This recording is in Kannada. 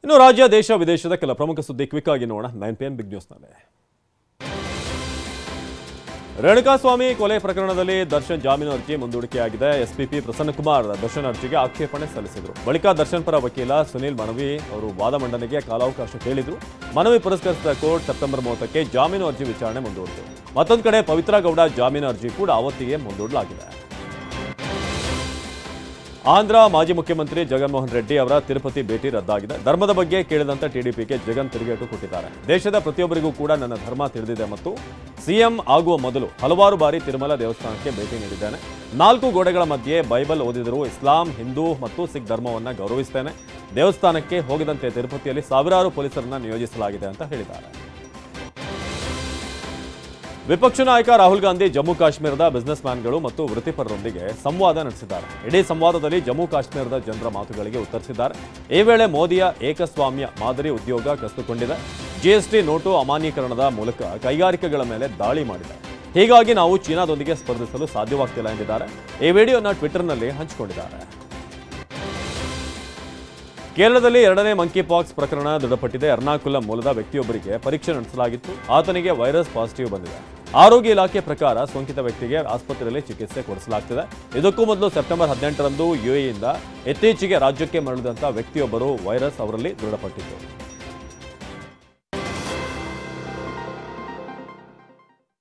ಇನ್ನು ರಾಜ್ಯ ದೇಶ ವಿದೇಶದ ಕೆಲ ಪ್ರಮುಖ ಸುದ್ದಿ ಕ್ವಿಕ್ ಆಗಿ ನೋಡೋಣ 9 PM ಬಿಗ್ ನ್ಯೂಸ್ನಲ್ಲಿ. ರೇಣುಕಾಸ್ವಾಮಿ ಕೊಲೆ ಪ್ರಕರಣದಲ್ಲಿ ದರ್ಶನ್ ಜಾಮೀನು ಅರ್ಜಿ ಮುಂದೂಡಿಕೆಯಾಗಿದೆ. ಎಸ್ಪಿಪಿ ಪ್ರಸನ್ನಕುಮಾರ್ ದರ್ಶನ್ ಅರ್ಜಿಗೆ ಆಕ್ಷೇಪಣೆ ಸಲ್ಲಿಸಿದರು. ಬಳಿಕ ದರ್ಶನ್ ಪರ ವಕೀಲ ಸುನೀಲ್ ಮನವಿ ಅವರು ವಾದ ಮಂಡನೆಗೆ ಕಾಲಾವಕಾಶ ಕೇಳಿದ್ರು. ಮನವಿ ಪುರಸ್ಕರಿಸಿದ ಕೋರ್ಟ್ ಸೆಪ್ಟೆಂಬರ್ 30ಕ್ಕೆ ಜಾಮೀನು ಅರ್ಜಿ ವಿಚಾರಣೆ ಮುಂದೂಡಿತು. ಮತ್ತೊಂದು ಕಡೆ ಪವಿತ್ರ ಗೌಡ ಜಾಮೀನು ಅರ್ಜಿ ಕೂಡ ಅವತ್ತಿಗೆ ಮುಂದೂಡಲಾಗಿದೆ. ಆಂಧ್ರ ಮಾಜಿ ಮುಖ್ಯಮಂತ್ರಿ ಜಗನ್ಮೋಹನ್ ರೆಡ್ಡಿ ಅವರ ತಿರುಪತಿ ಭೇಟಿ ರದ್ದಾಗಿದೆ. ಧರ್ಮದ ಬಗ್ಗೆ ಕೇಳಿದಂತ ಟಿಡಿಪಿಗೆ ಜಗನ್ ತಿರುಗೇಟು ಕೊಟ್ಟಿದ್ದಾರೆ. ದೇಶದ ಪ್ರತಿಯೊಬ್ಬರಿಗೂ ಕೂಡ ನನ್ನ ಧರ್ಮ ತಿಳಿದಿದೆ ಮತ್ತು ಸಿಎಂ ಆಗುವ ಮೊದಲು ಹಲವಾರು ಬಾರಿ ತಿರುಮಲ ದೇವಸ್ಥಾನಕ್ಕೆ ಭೇಟಿ ನೀಡಿದ್ದೇನೆ. 4 ಗೋಡೆಗಳ ಮಧ್ಯೆ ಬೈಬಲ್ ಓದಿದರೂ ಇಸ್ಲಾಂ, ಹಿಂದೂ ಮತ್ತು ಸಿಖ್ ಧರ್ಮವನ್ನು ಗೌರವಿಸ್ತೇನೆ. ದೇವಸ್ಥಾನಕ್ಕೆ ಹೋಗದಂತೆ ತಿರುಪತಿಯಲ್ಲಿ ಸಾವಿರಾರು ಪೊಲೀಸರನ್ನ ನಿಯೋಜಿಸಲಾಗಿದೆ ಅಂತ ಹೇಳಿದ್ದಾರೆ. ವಿಪಕ್ಷ ನಾಯಕ ರಾಹುಲ್ ಗಾಂಧಿ ಜಮ್ಮು ಕಾಶ್ಮೀರದ ಬಿಸಿನೆಸ್ ಮ್ಯಾನ್ಗಳು ಮತ್ತು ವೃತ್ತಿಪರರೊಂದಿಗೆ ಸಂವಾದ ನಡೆಸಿದ್ದಾರೆ. ಇಡೀ ಸಂವಾದದಲ್ಲಿ ಜಮ್ಮು ಕಾಶ್ಮೀರದ ಜನರ ಮಾತುಗಳಿಗೆ ಉತ್ತರಿಸಿದ್ದಾರೆ. ಈ ವೇಳೆ ಮೋದಿಯ ಏಕಸ್ವಾಮ್ಯ ಮಾದರಿ ಉದ್ಯೋಗ ಕಸಿದುಕೊಂಡಿದೆ. ಜಿಎಸ್ಟಿ ನೋಟು ಅಮಾನ್ಯೀಕರಣದ ಮೂಲಕ ಕೈಗಾರಿಕೆಗಳ ಮೇಲೆ ದಾಳಿ ಮಾಡಿದೆ. ಹೀಗಾಗಿ ನಾವು ಚೀನಾದೊಂದಿಗೆ ಸ್ಪರ್ಧಿಸಲು ಸಾಧ್ಯವಾಗ್ತಿಲ್ಲ ಎಂದಿದ್ದಾರೆ. ಈ ವಿಡಿಯೋನ ಟ್ವಿಟರ್ನಲ್ಲಿ ಹಂಚಿಕೊಂಡಿದ್ದಾರೆ. ಕೇರಳದಲ್ಲಿ 2ನೇ ಮಂಕಿ ಪಾಕ್ಸ್ ಪ್ರಕರಣ ದೃಢಪಟ್ಟಿದೆ. ಎರ್ನಾಕುಲಂ ಮೂಲದ ವ್ಯಕ್ತಿಯೊಬ್ಬರಿಗೆ ಪರೀಕ್ಷೆ ನಡೆಸಲಾಗಿತ್ತು. ಆತನಿಗೆ ವೈರಸ್ ಪಾಸಿಟಿವ್ ಬಂದಿದೆ. ಆರೋಗ್ಯ ಇಲಾಖೆ ಪ್ರಕಾರ ಸೋಂಕಿತ ವ್ಯಕ್ತಿಗೆ ಆಸ್ಪತ್ರೆಯಲ್ಲಿ ಚಿಕಿತ್ಸೆ ಕೊಡಿಸಲಾಗ್ತಿದೆ. ಇದಕ್ಕೂ ಮೊದಲು ಸೆಪ್ಟೆಂಬರ್ 18ರಂದು ಯುಎಇಯಿಂದ ಇತ್ತೀಚೆಗೆ ರಾಜ್ಯಕ್ಕೆ ಮರಳಿದಂಥ ವ್ಯಕ್ತಿಯೊಬ್ಬರು ವೈರಸ್ ಅವರಲ್ಲಿ ದೃಢಪಟ್ಟಿತ್ತು.